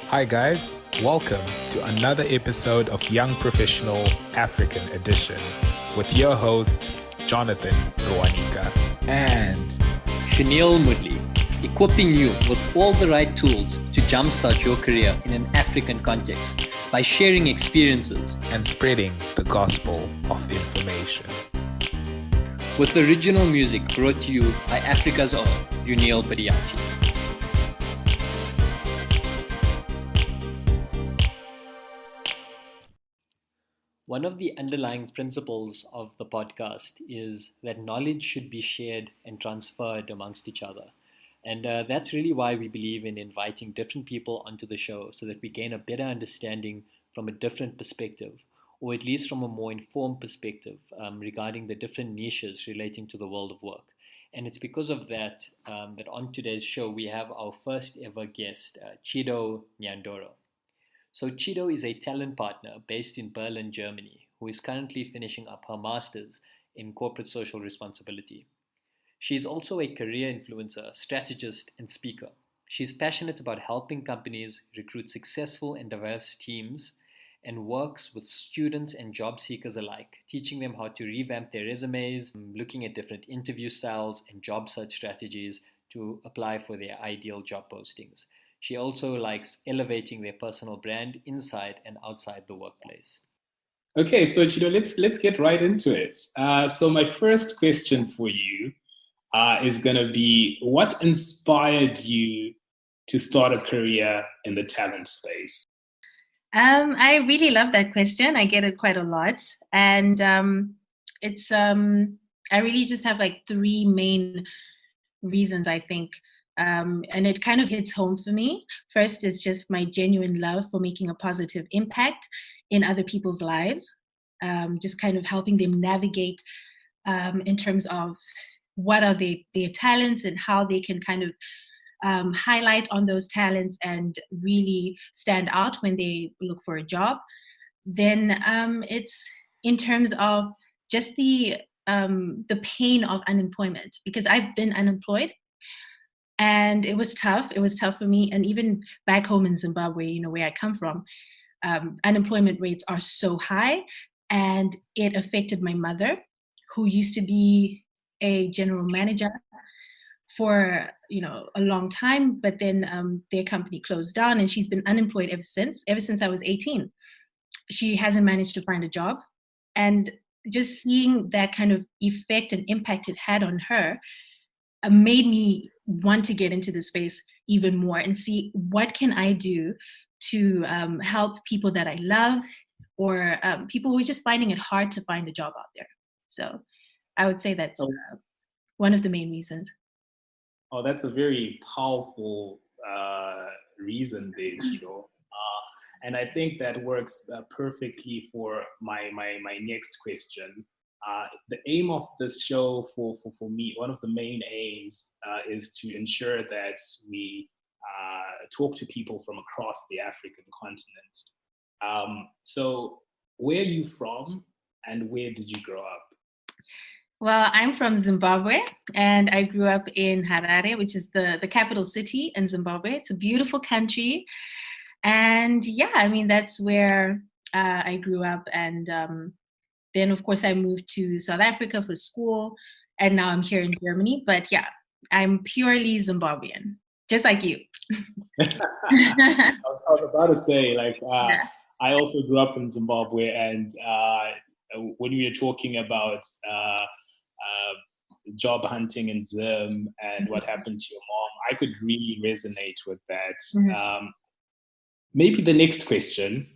Hi guys, welcome to another episode of Young Professional African Edition with your host, Jonathan and Shaneil Mudley, equipping you with all the right tools to jumpstart your career in an African context by sharing experiences and spreading the gospel of information. With original music brought to you by Africa's own Unil Badiachi. One of the underlying principles of the podcast is that knowledge should be shared and transferred amongst each other. And that's really why we believe in inviting different people onto the show so that we gain a better understanding from a different perspective, or at least from a more informed perspective regarding the different niches relating to the world of work. And it's because of that that on today's show we have our first ever guest, Chido Nyandoro. So Chido is a talent partner based in Berlin, Germany, who is currently finishing up her master's in corporate social responsibility. She is also a career influencer, strategist, and speaker. She's passionate about helping companies recruit successful and diverse teams and works with students and job seekers alike, teaching them how to revamp their resumes, looking at different interview styles and job search strategies to apply for their ideal job postings. She also likes elevating their personal brand inside and outside the workplace. Okay, so Chido, let's get right into it. So my first question for you is going to be, what inspired you to start a career in the talent space? I really love that question. I get it quite a lot. And it's I really just have like three main reasons, I think. And it kind of hits home for me. First, it's just my genuine love for making a positive impact in other people's lives, just kind of helping them navigate in terms of what are their talents and how they can kind of highlight on those talents and really stand out when they look for a job. Then it's in terms of just the pain of unemployment, because I've been unemployed. And it was tough. It was tough for me. And even back home in Zimbabwe, where I come from, unemployment rates are so high. And it affected my mother, who used to be a general manager for, a long time. But then their company closed down and she's been unemployed ever since I was 18. She hasn't managed to find a job. And just seeing that kind of effect and impact it had on her made me want to get into the space even more and see what can I do to help people that I love or people who are just finding it hard to find a job out there. So I would say that's one of the main reasons. Oh, that's a very powerful reason there, Chido. And I think that works perfectly for my next question. The aim of this show for me, one of the main aims is to ensure that we talk to people from across the African continent. So where are you from and where did you grow up? Well, I'm from Zimbabwe and I grew up in Harare, which is the capital city in Zimbabwe. It's a beautiful country. And that's where I grew up. And then, of course, I moved to South Africa for school, and now I'm here in Germany. But I'm purely Zimbabwean, just like you. I was about to say, I also grew up in Zimbabwe, and when we were talking about job hunting in Zim and what happened to your mom, I could really resonate with that. Mm-hmm. Maybe the next question.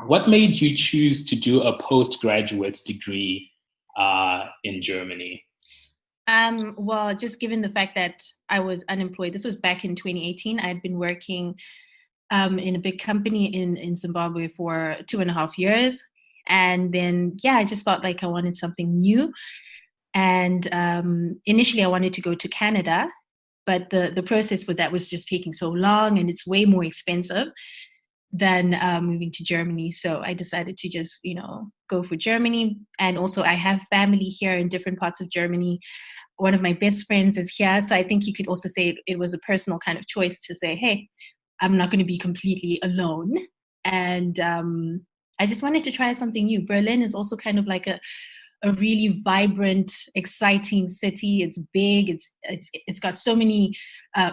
What made you choose to do a postgraduate degree in Germany? Well, just given the fact that I was unemployed, this was back in 2018. I had been working in a big company in Zimbabwe for 2.5 years. And then, I just felt like I wanted something new. And initially I wanted to go to Canada, but the process for that was just taking so long and it's way more expensive than moving to Germany. So I decided to just, go for Germany. And also I have family here in different parts of Germany. One of my best friends is here. So I think you could also say it was a personal kind of choice to say, hey, I'm not going to be completely alone. And I just wanted to try something new. Berlin is also kind of like a really vibrant, exciting city. It's big. It's got so many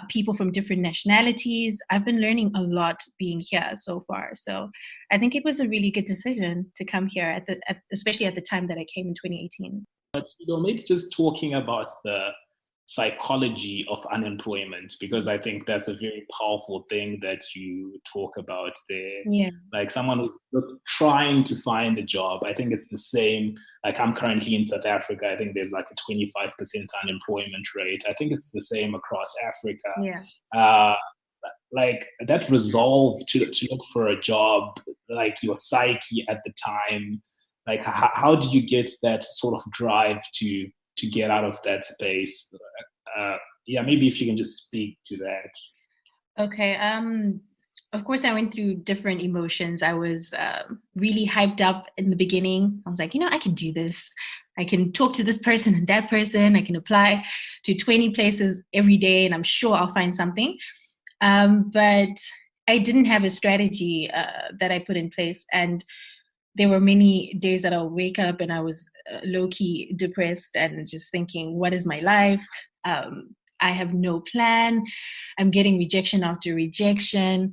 people from different nationalities. I've been learning a lot being here so far. So I think it was a really good decision to come here especially at the time that I came in 2018. But maybe just talking about the psychology of unemployment, because I think that's a very powerful thing that you talk about there. Yeah. Like someone who's trying to find a job, I think it's the same. Like I'm currently in South Africa. I think there's like a 25% unemployment rate. I think it's the same across Africa. Yeah. Like that resolve to look for a job, like your psyche at the time, like how did you get that sort of drive to get out of that space? Yeah, maybe if you can just speak to that. Okay. Of course, I went through different emotions. I was really hyped up in the beginning. I was like, I can do this. I can talk to this person and that person. I can apply to 20 places every day, and I'm sure I'll find something. But I didn't have a strategy that I put in place. And there were many days that I'll wake up and I was low-key depressed and just thinking, what is my life? I have no plan. I'm getting rejection after rejection.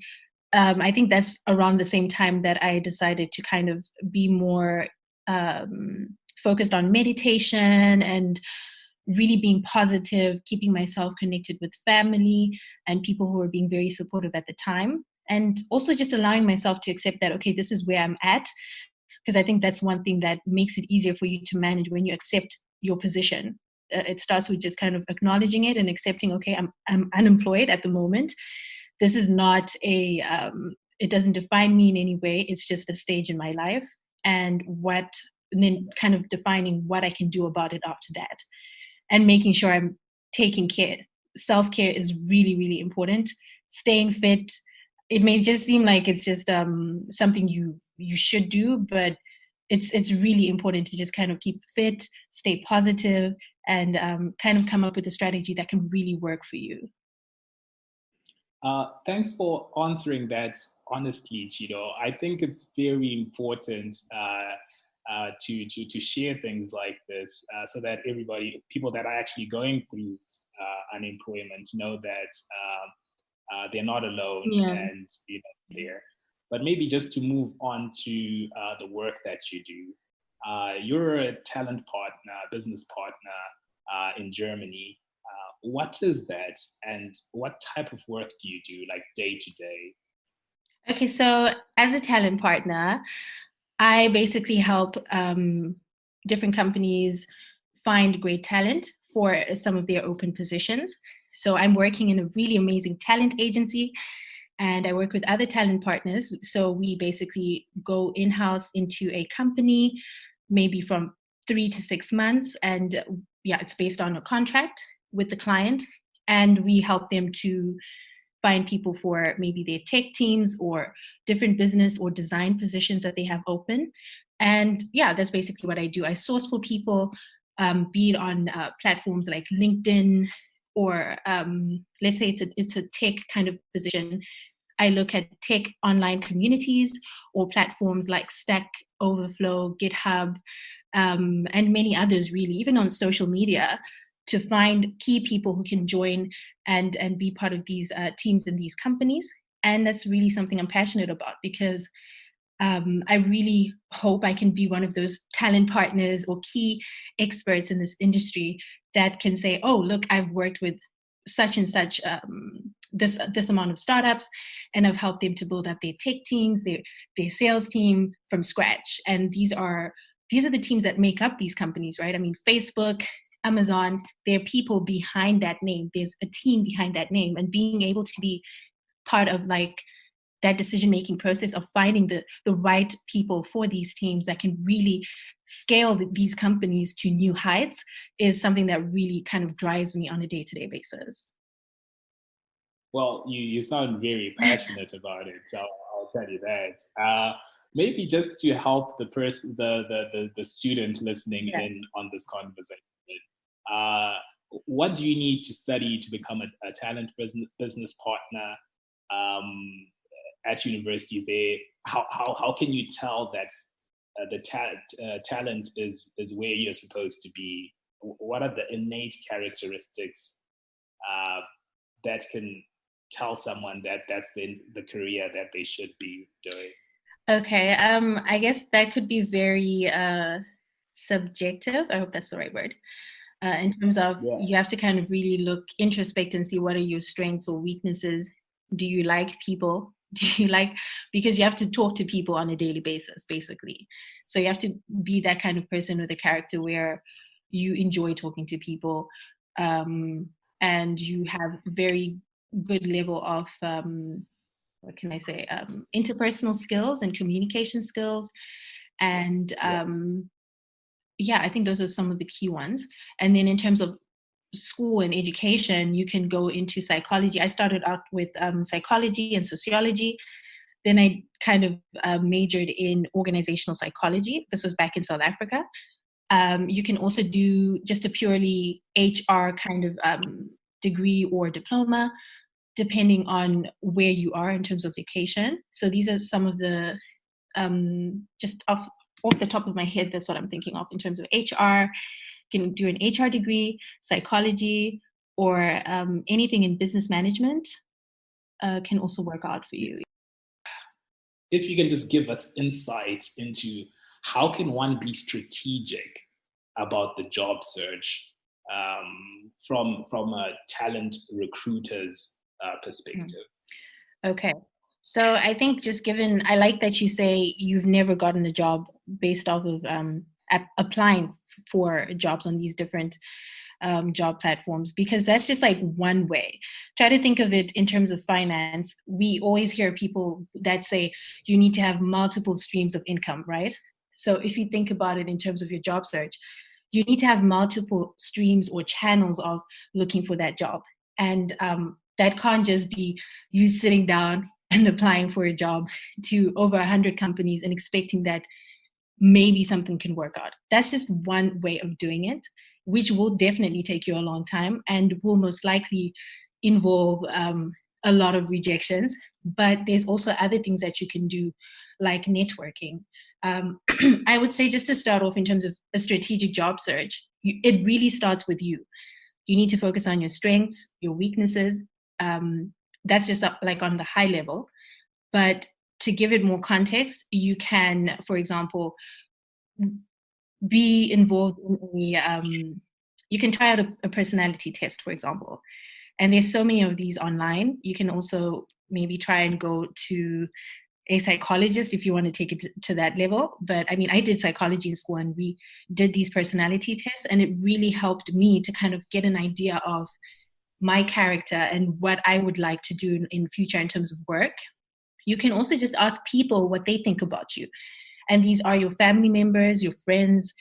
I think that's around the same time that I decided to kind of be more focused on meditation and really being positive, keeping myself connected with family and people who were being very supportive at the time. And also just allowing myself to accept that, okay, this is where I'm at. Because I think that's one thing that makes it easier for you to manage when you accept your position. It starts with just kind of acknowledging it and accepting, okay, I'm unemployed at the moment. This is not it doesn't define me in any way. It's just a stage in my life. And then kind of defining what I can do about it after that. And making sure I'm taking care. Self-care is really, really important. Staying fit. It may just seem like it's just something you should do, but it's really important to just kind of keep fit, stay positive, and kind of come up with a strategy that can really work for you. Thanks for answering that honestly, Chido. I think it's very important to share things like this so that people that are actually going through unemployment know that they're not alone, Yeah. and there. But maybe just to move on to the work that you do. You're a talent partner, business partner in Germany. What is that, and what type of work do you do, like day to day? Okay, so as a talent partner, I basically help different companies find great talent for some of their open positions. So I'm working in a really amazing talent agency, and I work with other talent partners. So we basically go in-house into a company, maybe from 3 to 6 months. And yeah, it's based on a contract with the client. And we help them to find people for maybe their tech teams or different business or design positions that they have open. And yeah, that's basically what I do. I source for people, be it on platforms like LinkedIn, or let's say it's a tech kind of position. I look at tech online communities or platforms like Stack Overflow, GitHub, and many others, really, even on social media, to find key people who can join and be part of these teams in these companies. And that's really something I'm passionate about, because I really hope I can be one of those talent partners or key experts in this industry that can say, oh, look, I've worked with such and such this amount of startups, and I've helped them to build up their tech teams, their sales team from scratch. And these are the teams that make up these companies, right? I mean, Facebook, Amazon, there are people behind that name. There's a team behind that name, and being able to be part of like that decision-making process of finding the right people for these teams that can really scale these companies to new heights is something that really kind of drives me on a day-to-day basis. Well, you sound very passionate about it, so I'll tell you that. Maybe just to help the person, the student listening in on this conversation, what do you need to study to become a talent business partner? at universities, how can you tell that the talent is where you're supposed to be? What are the innate characteristics that can tell someone that that's the career that they should be doing? Okay, I guess that could be very subjective. I hope that's the right word. In terms of, you have to kind of really look introspect and see what are your strengths or weaknesses. Do you like people? Do you like, because you have to talk to people on a daily basis, basically. So you have to be that kind of person with a character where you enjoy talking to people, and you have very good level of what can I say, interpersonal skills and communication skills. And I think those are some of the key ones. And then in terms of school and education, you can go into psychology. I started out with psychology and sociology. Then I kind of majored in organizational psychology. This was back in South Africa. You can also do just a purely HR kind of degree or diploma, depending on where you are in terms of location. So these are some of the, just off the top of my head, that's what I'm thinking of in terms of HR. You can do an HR degree, psychology, or anything in business management can also work out for you. If you can just give us insight into how can one be strategic about the job search from a talent recruiter's perspective. Okay. So I think just given, I like that you say you've never gotten a job based off of applying for jobs on these different job platforms, because that's just like one way. Try to think of it in terms of finance. We always hear people that say you need to have multiple streams of income, right? So if you think about it in terms of your job search, you need to have multiple streams or channels of looking for that job. And that can't just be you sitting down and applying for a job to over 100 companies and expecting that maybe something can work out. That's just one way of doing it, which will definitely take you a long time and will most likely involve a lot of rejections. But there's also other things that you can do, like networking. I would say, just to start off in terms of a strategic job search, it really starts with you. You need to focus on your strengths, your weaknesses. That's just like on the high level. But to give it more context, you can, for example, be involved in you can try out a personality test, for example. And there's so many of these online. You can also maybe try and go to a psychologist if you want to take it to that level. But I mean, I did psychology in school and we did these personality tests, and it really helped me to kind of get an idea of my character and what I would like to do in future in terms of work. You can also just ask people what they think about you. And these are your family members, your friends.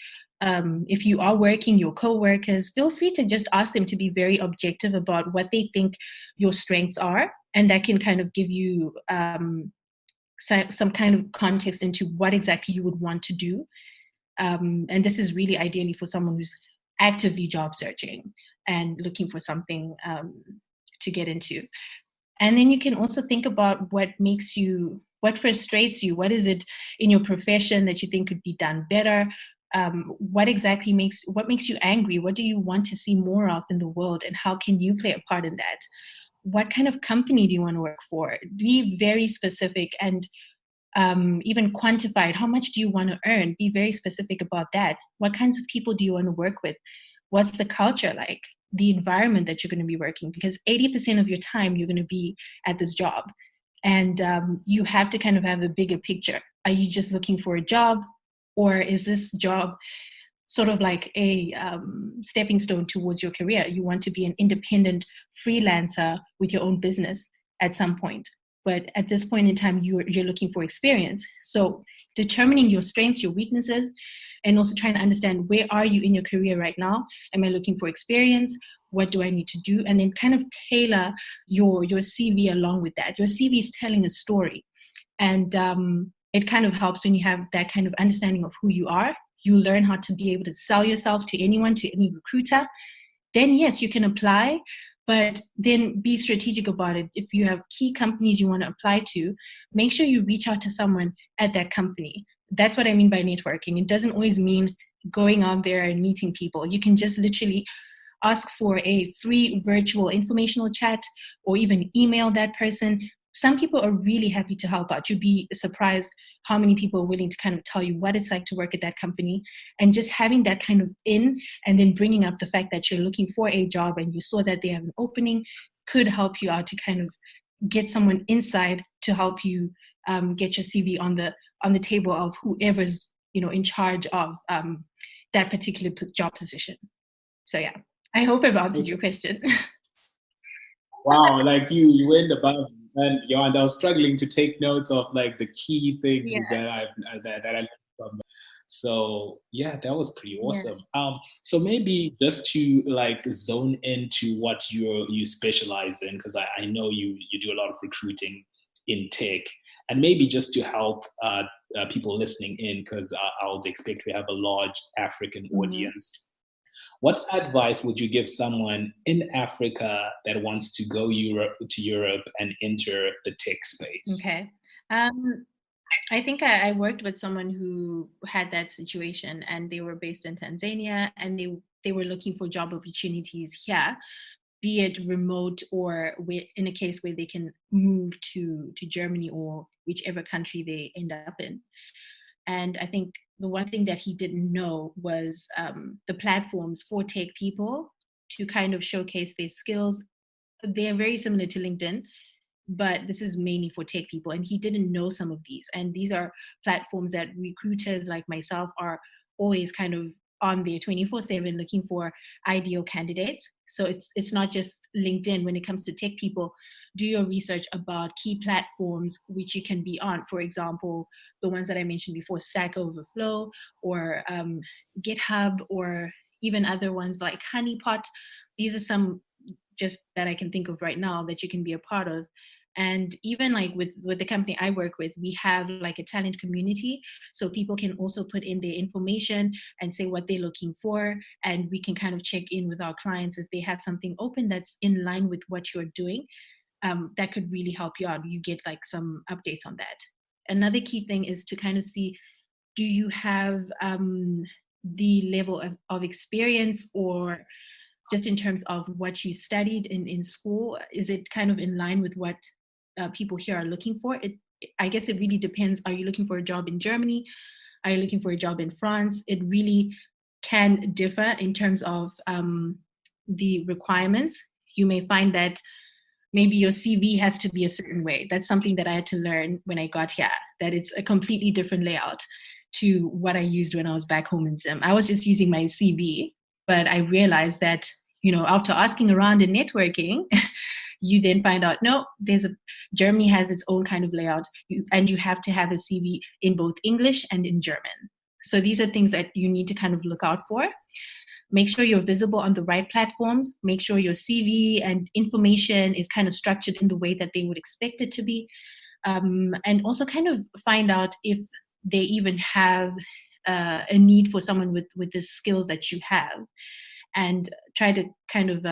If you are working, your co-workers, feel free to just ask them to be very objective about what they think your strengths are. And that can kind of give you some kind of context into what exactly you would want to do. And this is really ideally for someone who's actively job searching and looking for something to get into. And then you can also think about what frustrates you. What is it in your profession that you think could be done better? What makes you angry? What do you want to see more of in the world? And how can you play a part in that? What kind of company do you want to work for? Be very specific and even quantified. How much do you want to earn? Be very specific about that. What kinds of people do you want to work with? What's the culture like? The environment that you're going to be working, because 80% of your time you're going to be at this job. And you have to kind of have a bigger picture. Are you just looking for a job, or is this job sort of like a stepping stone towards your career? You want to be an independent freelancer with your own business at some point. But at this point in time, you're looking for experience. So determining your strengths, your weaknesses, and also trying to understand where are you in your career right now? Am I looking for experience? What do I need to do? And then kind of tailor your CV along with that. Your CV is telling a story. And it kind of helps when you have that kind of understanding of who you are. You learn how to be able to sell yourself to anyone, to any recruiter. Then yes, you can apply. but then be strategic about it. If you have key companies you want to apply to, make sure you reach out to someone at that company. That's what I mean by networking. It doesn't always mean going out there and meeting people. You can just literally ask for a free virtual informational chat, or even email that person. Some people are really happy to help out. You'd be surprised how many people are willing to kind of tell you what it's like to work at that company. And just having that kind of and then bringing up the fact that you're looking for a job and you saw that they have an opening could help you out to kind of get someone inside to help you get your CV on the table of whoever's in charge of that particular job position. So yeah, I hope I've answered your question. Wow, like you went above and beyond. I was struggling to take notes of like the key things that I learned from. So yeah, that was pretty awesome. So maybe just to like zone into what you specialize in, because I know you do a lot of recruiting in tech, and maybe just to help people listening in, because I would expect we have a large African audience. What advice would you give someone in Africa that wants to go to Europe and enter the tech space? Okay. I think I worked with someone who had that situation, and they were based in Tanzania, and they were looking for job opportunities here, be it remote or in a case where they can move to Germany or whichever country they end up in. And I think the one thing that he didn't know was the platforms for tech people to kind of showcase their skills. They're very similar to LinkedIn, but this is mainly for tech people. And he didn't know some of these. And these are platforms that recruiters like myself are always kind of on there 24/7 looking for ideal candidates. So it's not just LinkedIn. When it comes to tech people, do your research about key platforms which you can be on. For example, the ones that I mentioned before, Stack Overflow or GitHub, or even other ones like Honeypot. These are some just that I can think of right now that you can be a part of. And even like with the company I work with, we have like a talent community. So people can also put in their information and say what they're looking for. And we can kind of check in with our clients if they have something open that's in line with what you're doing. That could really help you out. You get like some updates on that. Another key thing is to kind of see, do you have the level of experience, or just in terms of what you studied in school, is it kind of in line with what people here are looking for? I guess it really depends. Are you looking for a job in Germany? Are you looking for a job in France? It really can differ in terms of the requirements. You may find that maybe your CV has to be a certain way. That's something that I had to learn when I got here, that it's a completely different layout to what I used when I was back home in Zim. I was just using my CV, but I realized that, after asking around and networking, you then find out, no, Germany has its own kind of layout, and you have to have a CV in both English and in German. So these are things that you need to kind of look out for. Make sure you're visible on the right platforms. Make sure your CV and information is kind of structured in the way that they would expect it to be. And also kind of find out if they even have a need for someone with the skills that you have, and try to kind of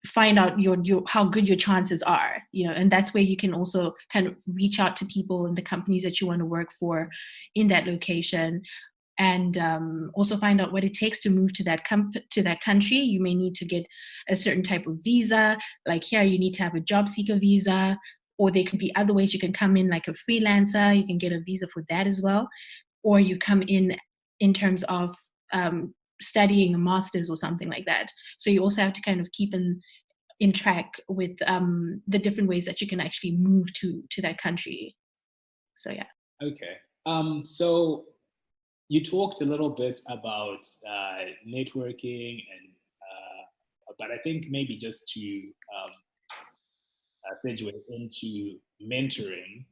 find out how good your chances are, and that's where you can also kind of reach out to people in the companies that you want to work for in that location, and also find out what it takes to move to that country. You may need to get a certain type of visa. Like here, you need to have a job seeker visa, or there could be other ways you can come in like a freelancer. You can get a visa for that as well, or you come in terms of studying a master's or something like that. So you also have to kind of keep in track with the different ways that you can actually move to that country. So yeah. Okay. So you talked a little bit about networking, but I think maybe just to segue into mentoring,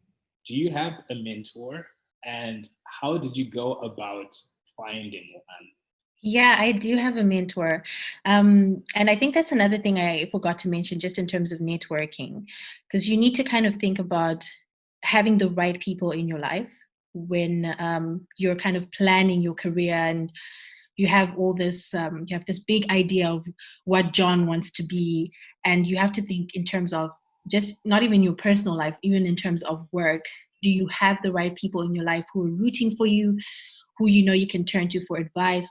do you have a mentor, and how did you go about finding one? Yeah, I do have a mentor. And I think that's another thing I forgot to mention just in terms of networking, because you need to kind of think about having the right people in your life when you're kind of planning your career and you have all this, you have this big idea of what John wants to be, and you have to think in terms of just not even your personal life, even in terms of work. Do you have the right people in your life who are rooting for you, who you know you can turn to for advice,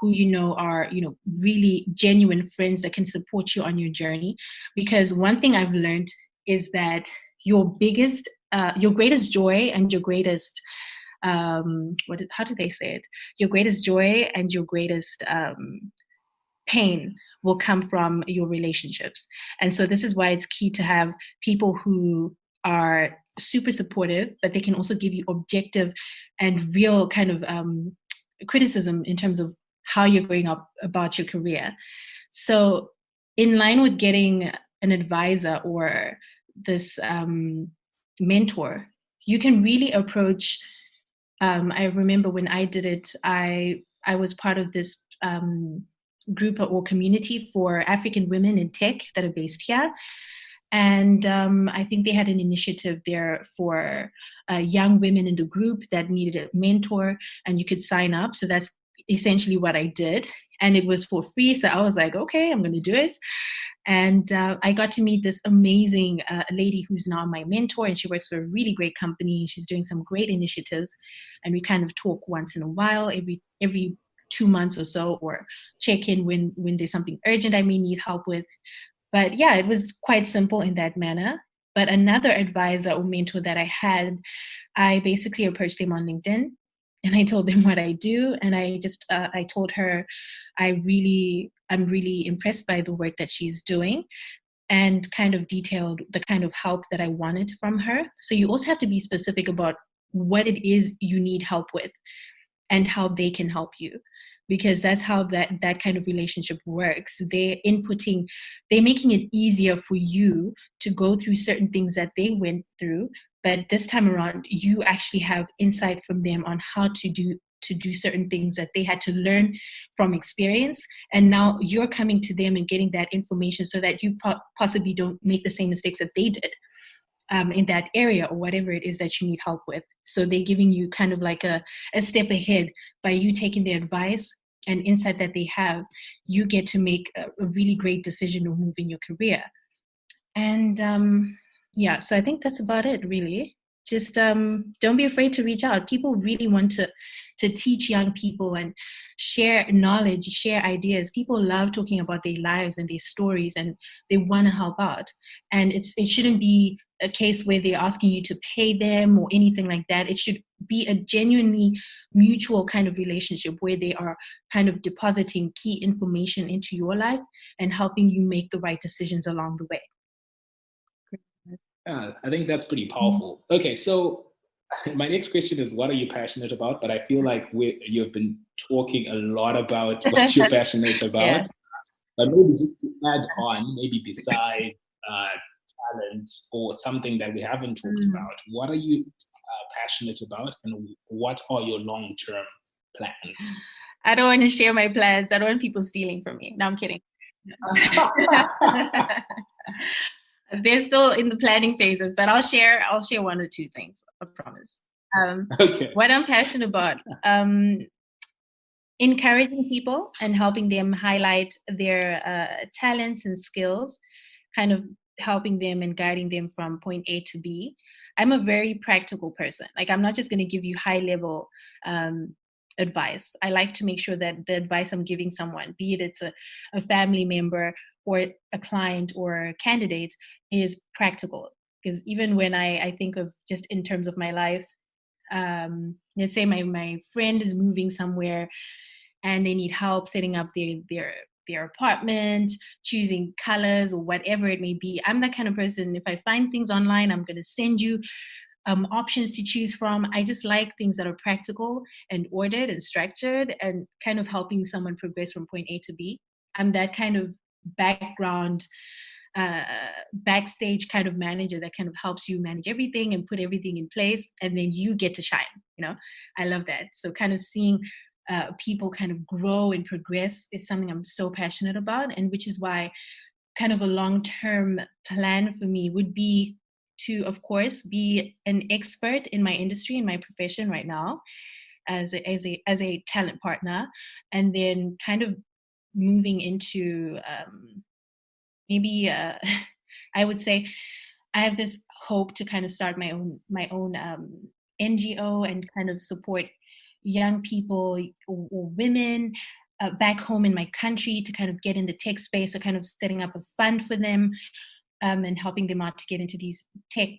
who you know are, you know, really genuine friends that can support you on your journey? Because one thing I've learned is that your greatest joy and your greatest how do they say it? Your greatest joy and your greatest pain will come from your relationships. And so this is why it's key to have people who are super supportive, but they can also give you objective and real kind of criticism in terms of how you're going up about your career. So in line with getting an advisor or this mentor, you can really approach, I remember when I did it, I was part of this group or community for African women in tech that are based here. And I think they had an initiative there for young women in the group that needed a mentor, and you could sign up. So that's essentially what I did. And it was for free. So I was like, okay, I'm going to do it. And I got to meet this amazing lady who's now my mentor, and she works for a really great company. She's doing some great initiatives. And we kind of talk once in a while, every 2 months or so, or check in when there's something urgent I may need help with. But yeah, it was quite simple in that manner. But another advisor or mentor that I had, I basically approached them on LinkedIn, and I told them what I do. And I told her I'm really impressed by the work that she's doing, and kind of detailed the kind of help that I wanted from her. So you also have to be specific about what it is you need help with and how they can help you, because that's how that kind of relationship works. They're making it easier for you to go through certain things that they went through, but this time around you actually have insight from them on how to do certain things that they had to learn from experience, and now you're coming to them and getting that information so that you possibly don't make the same mistakes that they did in that area or whatever it is that you need help with. So they're giving you kind of like a step ahead. By you taking their advice and insight that they have, you get to make a really great decision or move in your career. And yeah, so I think that's about it, really. Just don't be afraid to reach out. People really want to teach young people and share knowledge, share ideas. People love talking about their lives and their stories, and they want to help out. And it shouldn't be a case where they're asking you to pay them or anything like that. It should be a genuinely mutual kind of relationship where they are kind of depositing key information into your life and helping you make the right decisions along the way. Yeah, I think that's pretty powerful. Okay, so my next question is, what are you passionate about? But I feel like you've been talking a lot about what you're passionate about. Yeah. But maybe just to add on, maybe beside talent or something that we haven't talked about, what are you passionate about, and what are your long-term plans? I don't want to share my plans. I don't want people stealing from me. No, I'm kidding. They're still in the planning phases, but I'll share one or two things, I promise. Okay. What I'm passionate about, encouraging people and helping them highlight their talents and skills, kind of helping them and guiding them from point A to B. I'm a very practical person. Like, I'm not just going to give you high level advice. I like to make sure that the advice I'm giving someone, be it it's a family member or a client or a candidate, is practical. Because even when I think of just in terms of my life, let's say my friend is moving somewhere and they need help setting up their apartment, choosing colors or whatever it may be. I'm that kind of person. If I find things online, I'm going to send you options to choose from. I just like things that are practical and ordered and structured and kind of helping someone progress from point A to B. I'm that kind of backstage kind of manager that kind of helps you manage everything and put everything in place, and then you get to shine. I love that. So kind of seeing people kind of grow and progress is something I'm so passionate about, and which is why kind of a long-term plan for me would be to, of course, be an expert in my industry, in my profession right now, as a talent partner, and then kind of moving into maybe I would say I have this hope to kind of start my own NGO and kind of support young people or women back home in my country to kind of get in the tech space, so kind of setting up a fund for them and helping them out to get into these tech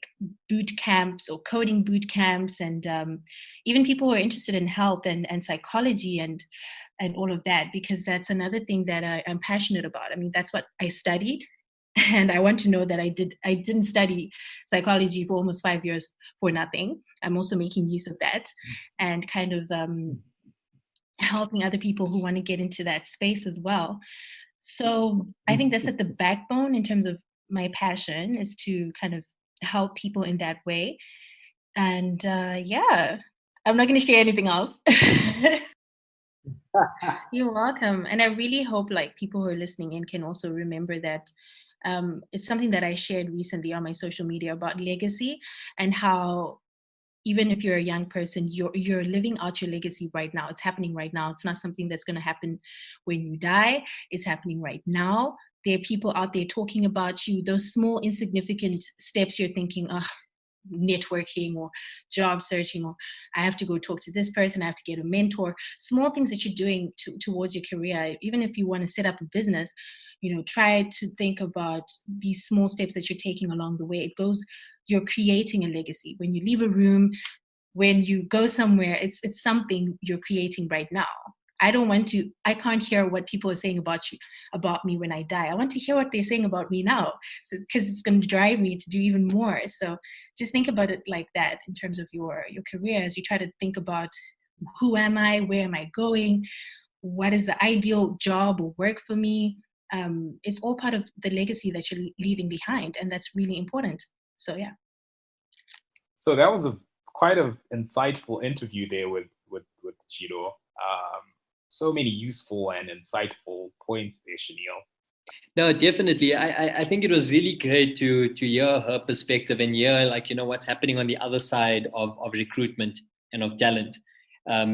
boot camps or coding boot camps, and even people who are interested in health and psychology and all of that, because that's another thing that I'm passionate about. I mean, that's what I studied. And I want to know that I didn't study psychology for almost 5 years for nothing. I'm also making use of that and kind of helping other people who want to get into that space as well. So I think that's at the backbone in terms of my passion, is to kind of help people in that way. And yeah, I'm not going to share anything else. You're welcome. And I really hope like people who are listening in can also remember that it's something that I shared recently on my social media about legacy, and how even if you're a young person, you're living out your legacy right now. It's happening right now. It's not something that's going to happen when you die. It's happening right now. There are people out there talking about you. Those small, insignificant steps you're thinking, oh, networking or job searching, or I have to go talk to this person, I have to get a mentor. Small things that you're doing towards your career. Even if you want to set up a business, try to think about these small steps that you're taking along the way. You're creating a legacy. When you leave a room, when you go somewhere, it's something you're creating right now. I can't hear what people are saying about me when I die. I want to hear what they're saying about me now, because it's going to drive me to do even more. So just think about it like that in terms of your career, as you try to think about, who am I? Where am I going? What is the ideal job or work for me? It's all part of the legacy that you're leaving behind, and that's really important. So yeah. So that was quite an insightful interview there with Chido. So many useful and insightful points there, Shaneil. No, definitely. I think it was really great to hear her perspective and hear what's happening on the other side of recruitment and of talent.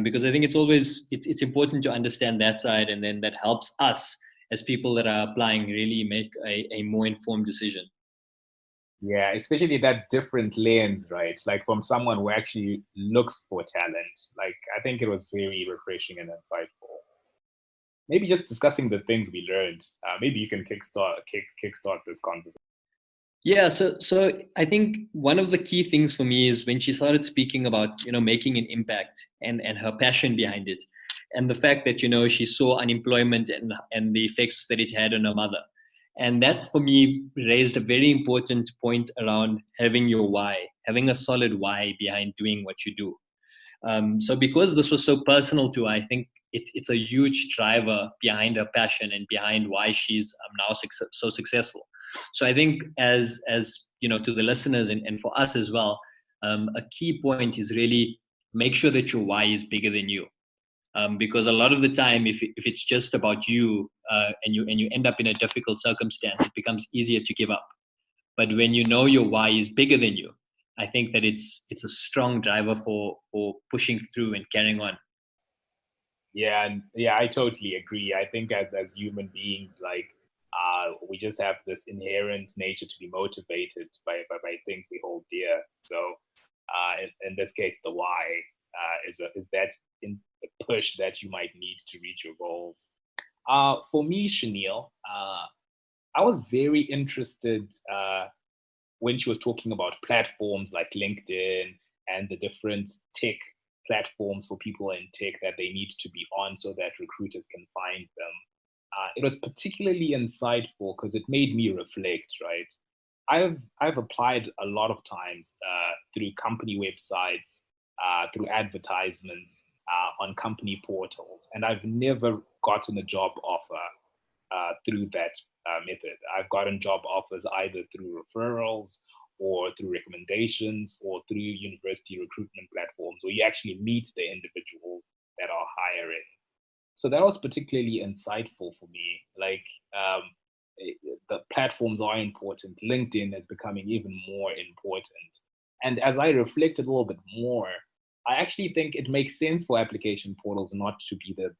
Because I think it's important to understand that side, and then that helps us as people that are applying really make a more informed decision. Yeah, especially that different lens, right? Like from someone who actually looks for talent. Like I think it was very refreshing and insightful. Maybe just discussing the things we learned. Maybe you can kickstart this conversation. Yeah, so I think one of the key things for me is when she started speaking about making an impact and her passion behind it, and the fact that she saw unemployment and the effects that it had on her mother. And that for me raised a very important point around having your why, having a solid why behind doing what you do. So because this was so personal to her, I think it's a huge driver behind her passion and behind why she's now so successful. So I think as to the listeners and for us as well, a key point is really make sure that your why is bigger than you. Because a lot of the time, if it's just about you and you end up in a difficult circumstance, it becomes easier to give up. But when you know your why is bigger than you, I think that it's a strong driver for pushing through and carrying on. Yeah, and yeah, I totally agree. I think as human beings, like we just have this inherent nature to be motivated by things we hold dear. So in this case, the why is that in the push that you might need to reach your goals. For me, Shaneil, I was very interested when she was talking about platforms like LinkedIn and the different tech platforms for people in tech that they need to be on so that recruiters can find them. It was particularly insightful because it made me reflect, right? I've applied a lot of times through company websites, through advertisements, on company portals, and I've never gotten a job offer through that method. I've gotten job offers either through referrals or through recommendations or through university recruitment platforms where you actually meet the individuals that are hiring. So that was particularly insightful for me. Like the platforms are important. LinkedIn is becoming even more important. And as I reflected a little bit more, I actually think it makes sense for application portals not to be the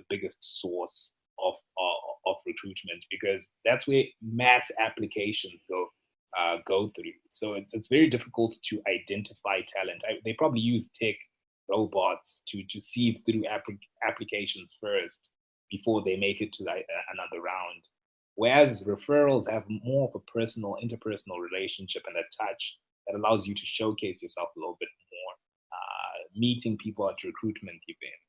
biggest source of recruitment, because that's where mass applications go through. So it's very difficult to identify talent. They probably use tech robots to sieve through applications first before they make it to another round. Whereas referrals have more of a personal, interpersonal relationship and a touch that allows you to showcase yourself a little bit more, meeting people at recruitment events.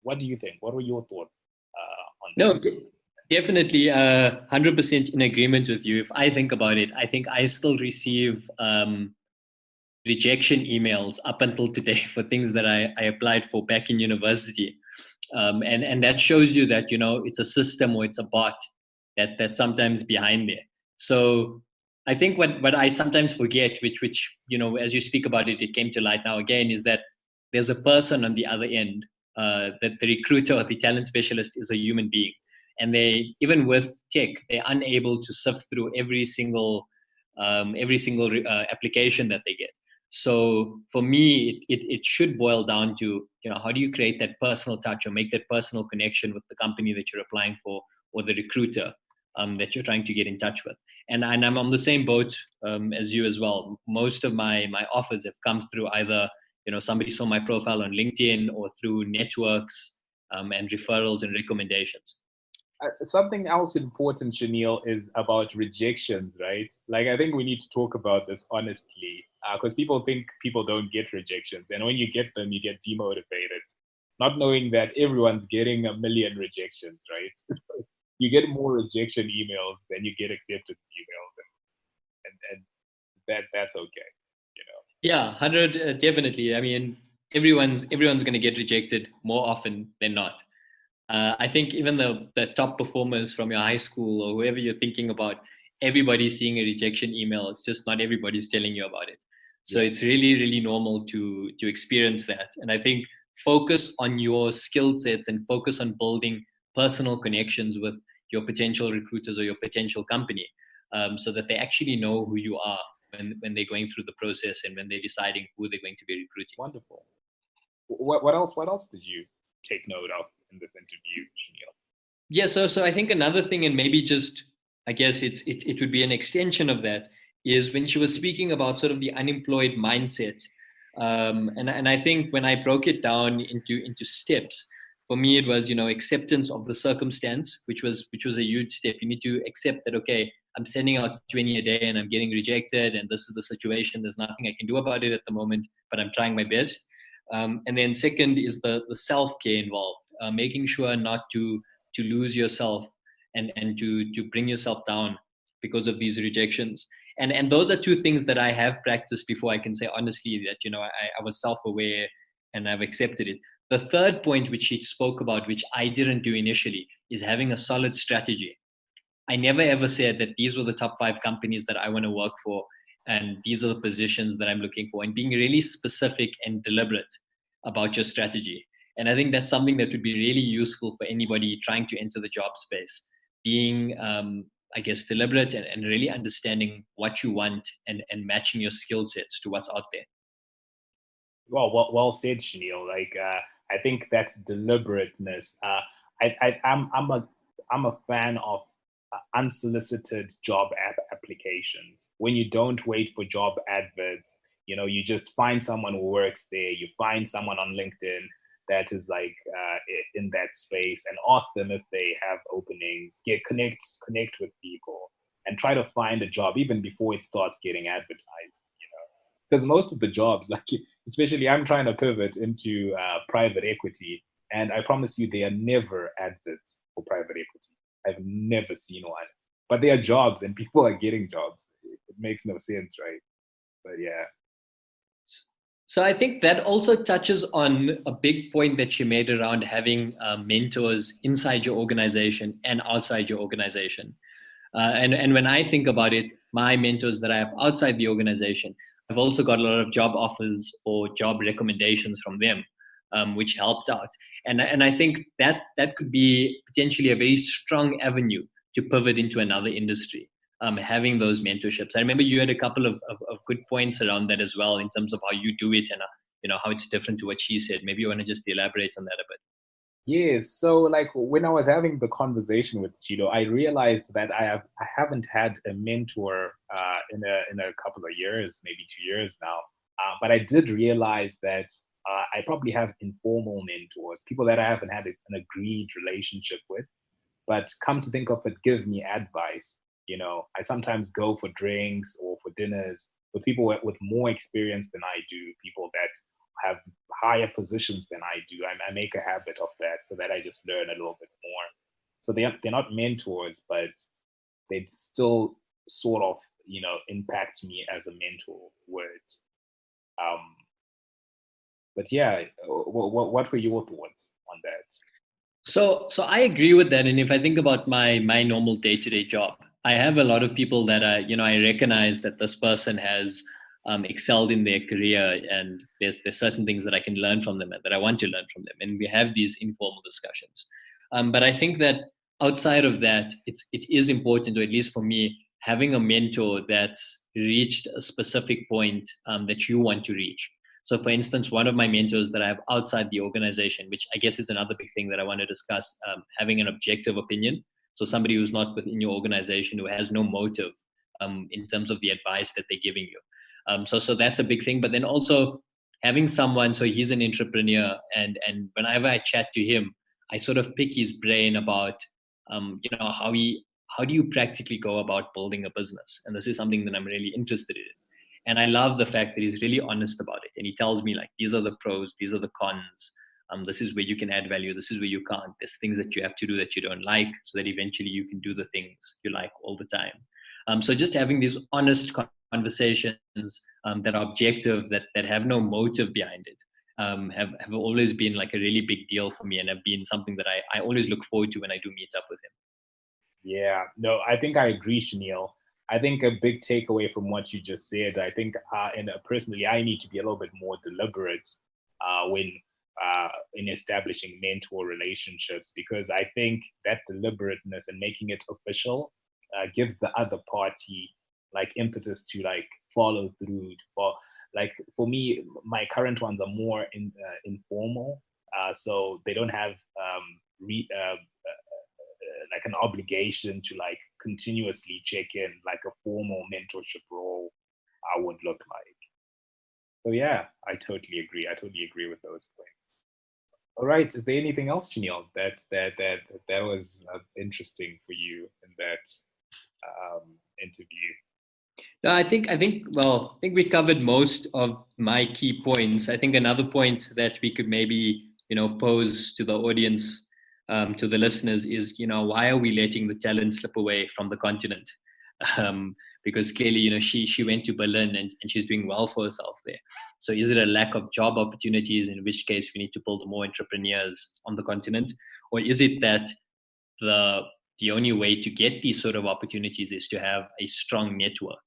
What do you think? What were your thoughts on No, that? definitely 100% in agreement with you. If I think about it, I think I still receive rejection emails up until today for things that I applied for back in university. And that shows you that, it's a system or it's a bot that's sometimes behind there. So I think what I sometimes forget, which as you speak about it, it came to light now again, is that there's a person on the other end, that the recruiter or the talent specialist is a human being. And they, even with tech, they're unable to sift through every single application that they get. So for me, it should boil down to, how do you create that personal touch or make that personal connection with the company that you're applying for, or the recruiter that you're trying to get in touch with. And I'm on the same boat as you as well. Most of my offers have come through either, somebody saw my profile on LinkedIn, or through networks and referrals and recommendations. Something else important, Shaneil, is about rejections, right? Like, I think we need to talk about this honestly, because people think people don't get rejections. And when you get them, you get demotivated, not knowing that everyone's getting a million rejections, right? You get more rejection emails than you get acceptance emails. And that's okay, you know? Yeah, 100, definitely. I mean, everyone's going to get rejected more often than not. I think even the top performers from your high school or whoever you're thinking about, everybody's seeing a rejection email. It's just not everybody's telling you about it. So It's really, really normal to experience that. And I think focus on your skill sets and focus on building personal connections with your potential recruiters or your potential company, so that they actually know who you are when they're going through the process and when they're deciding who they're going to be recruiting. Wonderful. What else did you take note of in this interview, Shaneil? Yeah, so I think another thing, and maybe just, I guess it would be an extension of that, is when she was speaking about sort of the unemployed mindset. And I think when I broke it down into steps, for me it was, acceptance of the circumstance, which was a huge step. You need to accept that, okay, I'm sending out 20 a day and I'm getting rejected, and this is the situation. There's nothing I can do about it at the moment, but I'm trying my best. And then second is the self-care involved, making sure not to lose yourself and to bring yourself down because of these rejections. And those are two things that I have practiced before I can say honestly that, I was self-aware and I've accepted it. The third point which she spoke about, which I didn't do initially, is having a solid strategy. I never ever said that these were the top 5 companies that I want to work for, and these are the positions that I'm looking for, and being really specific and deliberate about your strategy. And I think that's something that would be really useful for anybody trying to enter the job space, being, I guess, deliberate and really understanding what you want and matching your skill sets to what's out there. Well said, Shaneil. Like, I think that's deliberateness. I'm a fan of unsolicited job applications. When you don't wait for job adverts, you just find someone who works there. You find someone on LinkedIn that is like in that space, and ask them if they have openings. Connect with people, and try to find a job even before it starts getting advertised. Because most of the jobs, like, especially I'm trying to pivot into private equity, and I promise you, there are never adverts for private equity. I've never seen one, but there are jobs and people are getting jobs. It makes no sense, right? But yeah. So I think that also touches on a big point that you made around having mentors inside your organization and outside your organization. And when I think about it, my mentors that I have outside the organization, I've also got a lot of job offers or job recommendations from them, which helped out. And I think that could be potentially a very strong avenue to pivot into another industry, having those mentorships. I remember you had a couple of good points around that as well, in terms of how you do it and how it's different to what she said. Maybe you want to just elaborate on that a bit. Yes. So like when I was having the conversation with Chido, I realized that I haven't had a mentor in a couple of years, maybe 2 years now. But I did realize that I probably have informal mentors, people that I haven't had an agreed relationship with, but come to think of it, give me advice. I sometimes go for drinks or for dinners with people with more experience than I do, people that have higher positions than I do. I make a habit of that so that I just learn a little bit more. So they're not mentors, but they still sort of, impact me as a mentor would. But yeah, what were your thoughts on that? So I agree with that. And if I think about my normal day-to-day job, I have a lot of people that I recognize that this person has excelled in their career, and there's certain things that I can learn from them and that I want to learn from them. And we have these informal discussions. But I think that outside of that, it is important, or at least for me, having a mentor that's reached a specific point that you want to reach. So for instance, one of my mentors that I have outside the organization, which I guess is another big thing that I want to discuss, having an objective opinion. So somebody who's not within your organization, who has no motive in terms of the advice that they're giving you. So that's a big thing. But then also having someone, so he's an entrepreneur, and whenever I chat to him, I sort of pick his brain about, how do you practically go about building a business? And this is something that I'm really interested in. And I love the fact that he's really honest about it. And he tells me, like, these are the pros, these are the cons. This is where you can add value. This is where you can't. There's things that you have to do that you don't like, so that eventually you can do the things you like all the time. So just having these honest conversations that are objective, that have no motive behind it, have always been like a really big deal for me, and have been something that I always look forward to when I do meet up with him. Yeah, no, I think I agree, Shaneil. I think a big takeaway from what you just said, I think, and personally, I need to be a little bit more deliberate when in establishing mentor relationships, because I think that deliberateness and making it official gives the other party like impetus to like follow through. For me, my current ones are more informal, so they don't have like an obligation to like continuously check in like a formal mentorship role would look like. So yeah, I totally agree. I totally agree with those points. All right, is there anything else, Shaneil, that was interesting for you in that interview? No, I think we covered most of my key points. I think another point that we could maybe pose to the audience, to the listeners, is why are we letting the talent slip away from the continent? Because clearly she went to Berlin and she's doing well for herself there. So is it a lack of job opportunities, in which case we need to build more entrepreneurs on the continent, or is it that the only way to get these sort of opportunities is to have a strong network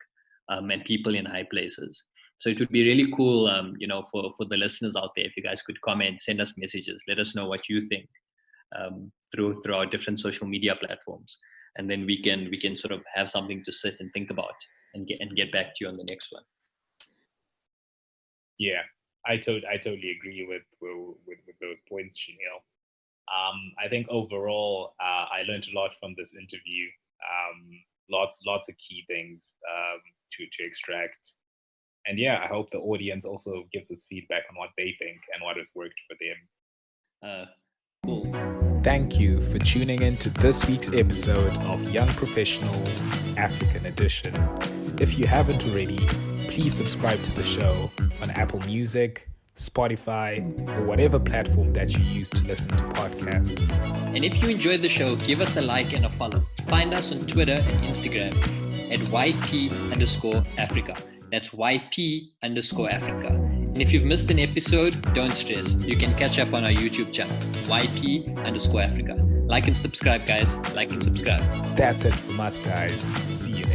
and people in high places? So it would be really cool, for the listeners out there, if you guys could comment, send us messages, let us know what you think through our different social media platforms, and then we can sort of have something to sit and think about and get back to you on the next one. Yeah, I totally agree with those points, Shaneil. I think overall, I learned a lot from this interview. Lots of key things to extract. And yeah, I hope the audience also gives us feedback on what they think and what has worked for them. Cool. Thank you for tuning in to this week's episode of Young Professional African Edition. If you haven't already, please subscribe to the show on Apple Music, Spotify, or whatever platform that you use to listen to podcasts. And if you enjoyed the show, give us a like and a follow. Find us on Twitter and Instagram at YP_Africa. That's YP_Africa. And if you've missed an episode, don't stress. You can catch up on our YouTube channel, YP_Africa. Like and subscribe, guys. Like and subscribe. That's it from us, guys. See you next time.